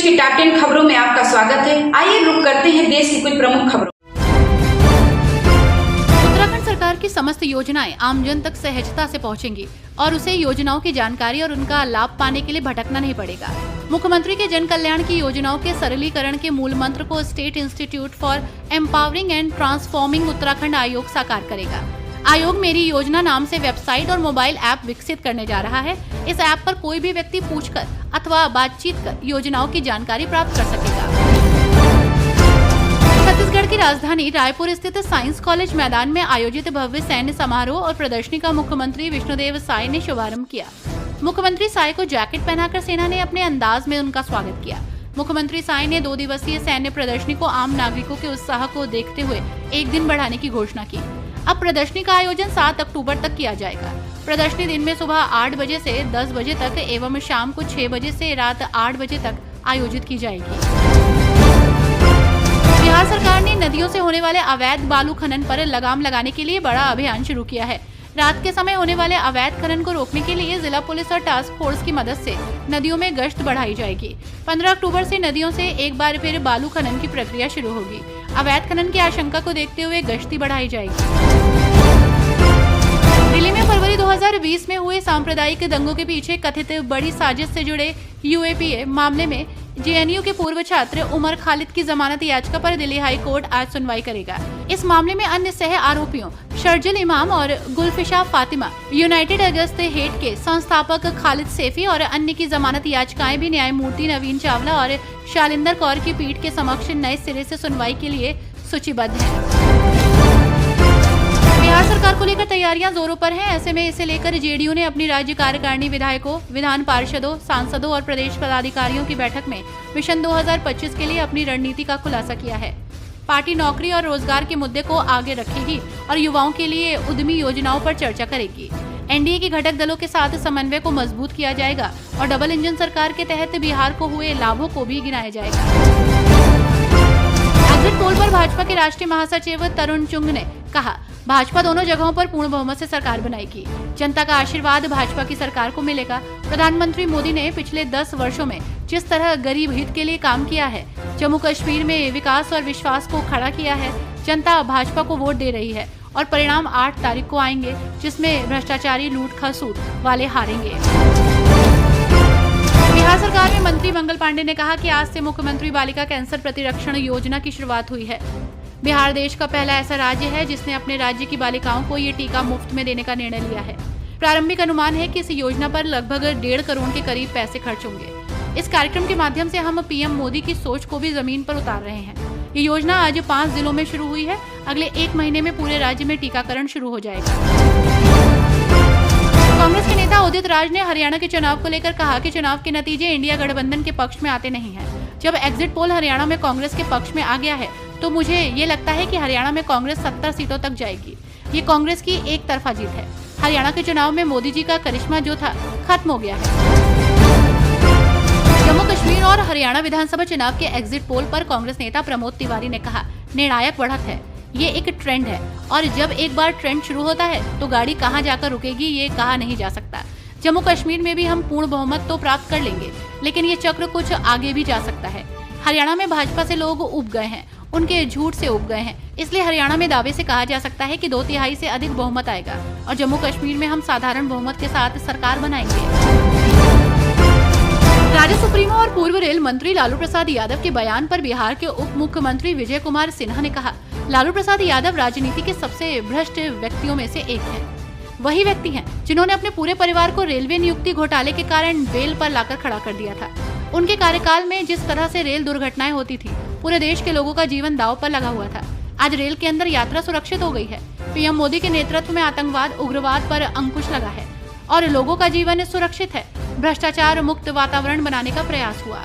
की टॉप 10 खबरों में आपका स्वागत है। आइए रुक करते हैं देश की कुछ प्रमुख खबरों। उत्तराखंड सरकार की समस्त योजनाएं आमजन तक सहजता से पहुंचेंगी और उसे योजनाओं की जानकारी और उनका लाभ पाने के लिए भटकना नहीं पड़ेगा। मुख्यमंत्री के जन कल्याण की योजनाओं के सरलीकरण के मूल मंत्र को state institute for empowering and transforming Uttarakhand आयोग साकार करेगा। आयोग मेरी योजना नाम से वेबसाइट और मोबाइल ऐप विकसित करने जा रहा है। इस ऐप पर कोई भी व्यक्ति पूछकर अथवा बातचीत कर योजनाओं की जानकारी प्राप्त कर सकेगा। छत्तीसगढ़ की राजधानी रायपुर स्थित साइंस कॉलेज मैदान में आयोजित भव्य सैन्य समारोह और प्रदर्शनी का मुख्यमंत्री विष्णुदेव साय ने शुभारंभ किया। मुख्यमंत्री साय को जैकेट पहनाकर सेना ने अपने अंदाज में उनका स्वागत किया। मुख्यमंत्री साय ने 2 दिवसीय सैन्य प्रदर्शनी को आम नागरिकों के उत्साह को देखते हुए 1 दिन बढ़ाने की घोषणा की। अब प्रदर्शनी का आयोजन 7 अक्टूबर तक किया जाएगा। प्रदर्शनी दिन में सुबह 8 बजे से 10 बजे तक एवं शाम को 6 बजे से रात 8 बजे तक आयोजित की जाएगी। बिहार सरकार ने नदियों से होने वाले अवैध बालू खनन पर लगाम लगाने के लिए बड़ा अभियान शुरू किया है। रात के समय होने वाले अवैध खनन को रोकने के लिए जिला पुलिस और टास्क फोर्स की मदद से नदियों में गश्त बढ़ाई जाएगी। 15 अक्टूबर से नदियों से एक बार फिर बालू खनन की प्रक्रिया शुरू होगी। अवैध खनन की आशंका को देखते हुए गश्ती बढ़ाई जाएगी। दिल्ली में फरवरी 2020 में हुए सांप्रदायिक दंगों के पीछे कथित बड़ी साजिश से जुड़े यूएपीए मामले में जेएनयू के पूर्व छात्र उमर खालिद की जमानत याचिका पर दिल्ली हाई कोर्ट आज सुनवाई करेगा। इस मामले में अन्य सह आरोपियों शर्जिल इमाम और गुलफिशा फातिमा, यूनाइटेड अगस्त हेट के संस्थापक खालिद सैफी और अन्य की जमानत याचिकाएं भी न्यायमूर्ति नवीन चावला और शालिंदर कौर की पीठ के समक्ष नए सिरे से सुनवाई के लिए सूचीबद्ध है। बिहार सरकार को लेकर तैयारियां जोरों पर हैं। ऐसे में इसे लेकर जेडीयू ने अपनी राज्य कार्यकारिणी विधायकों, विधान पार्षदों, सांसदों और प्रदेश पदाधिकारियों की बैठक में मिशन 2025 के लिए अपनी रणनीति का खुलासा किया है। पार्टी नौकरी और रोजगार के मुद्दे को आगे रखेगी और युवाओं के लिए उद्यमी योजनाओं पर चर्चा करेगी। एनडीए की घटक दलों के साथ समन्वय को मजबूत किया जाएगा और डबल इंजन सरकार के तहत बिहार को हुए लाभों को भी गिनाया जाएगा। एग्जिट पोल पर भाजपा के राष्ट्रीय महासचिव तरुण चुंग ने कहा, भाजपा दोनों जगहों पर पूर्ण बहुमत से सरकार बनाएगी। जनता का आशीर्वाद भाजपा की सरकार को मिलेगा। प्रधानमंत्री मोदी ने पिछले 10 वर्षों में जिस तरह गरीब हित के लिए काम किया है, जम्मू कश्मीर में विकास और विश्वास को खड़ा किया है, जनता भाजपा को वोट दे रही है और परिणाम 8 तारीख को आएंगे, जिसमें भ्रष्टाचारी लूट खसूट वाले हारेंगे। बिहार सरकार में मंत्री मंगल पांडे ने कहा कि आज से मुख्यमंत्री बालिका कैंसर प्रतिरक्षण योजना की शुरुआत हुई है। बिहार देश का पहला ऐसा राज्य है जिसने अपने राज्य की बालिकाओं को ये टीका मुफ्त में देने का निर्णय लिया है। प्रारंभिक अनुमान है कि इस योजना पर लगभग 1.5 करोड़ के करीब पैसे खर्च होंगे। इस कार्यक्रम के माध्यम से हम पीएम मोदी की सोच को भी जमीन पर उतार रहे हैं। ये योजना आज 5 जिलों में शुरू हुई है। अगले 1 महीने में पूरे राज्य में टीकाकरण शुरू हो जाएगा। कांग्रेस के नेता उदित राज ने हरियाणा के चुनाव को लेकर कहा कि चुनाव के नतीजे इंडिया गठबंधन के पक्ष में आते नहीं हैं। जब एग्जिट पोल हरियाणा में कांग्रेस के पक्ष में आ गया है तो मुझे ये लगता है कि हरियाणा में कांग्रेस 70 सीटों तक जाएगी। ये कांग्रेस की एक तरफा जीत है। हरियाणा के चुनाव में मोदी जी का करिश्मा जो था खत्म हो गया है। जम्मू कश्मीर और हरियाणा विधानसभा चुनाव के एग्जिट पोल पर कांग्रेस नेता प्रमोद तिवारी ने कहा, निर्णायक बढ़त है। ये एक ट्रेंड है और जब एक बार ट्रेंड शुरू होता है तो गाड़ी कहां जाकर रुकेगी ये कहा नहीं जा सकता। जम्मू कश्मीर में भी हम पूर्ण बहुमत तो प्राप्त कर लेंगे, लेकिन ये चक्र कुछ आगे भी जा सकता है। हरियाणा में भाजपा से लोग उब गए हैं, उनके झूठ से उब गए हैं, इसलिए हरियाणा में दावे से कहा जा सकता है कि 2/3 से अधिक बहुमत आएगा और जम्मू कश्मीर में हम साधारण बहुमत के साथ सरकार बनाएंगे। राज्य सुप्रीमो और पूर्व रेल मंत्री लालू प्रसाद यादव के बयान पर बिहार के उप मुख्यमंत्री विजय कुमार सिन्हा ने कहा, लालू प्रसाद यादव राजनीति के सबसे भ्रष्ट व्यक्तियों में से एक है। वही व्यक्ति हैं जिन्होंने अपने पूरे परिवार को रेलवे नियुक्ति घोटाले के कारण बेल पर लाकर खड़ा कर दिया था। उनके कार्यकाल में जिस तरह से रेल दुर्घटनाएं होती थी, पूरे देश के लोगों का जीवन दांव पर लगा हुआ था। आज रेल के अंदर यात्रा सुरक्षित हो गई है। पीएम मोदी के नेतृत्व में आतंकवाद, उग्रवाद पर अंकुश लगा है और लोगों का जीवन सुरक्षित है। भ्रष्टाचार मुक्त वातावरण बनाने का प्रयास हुआ।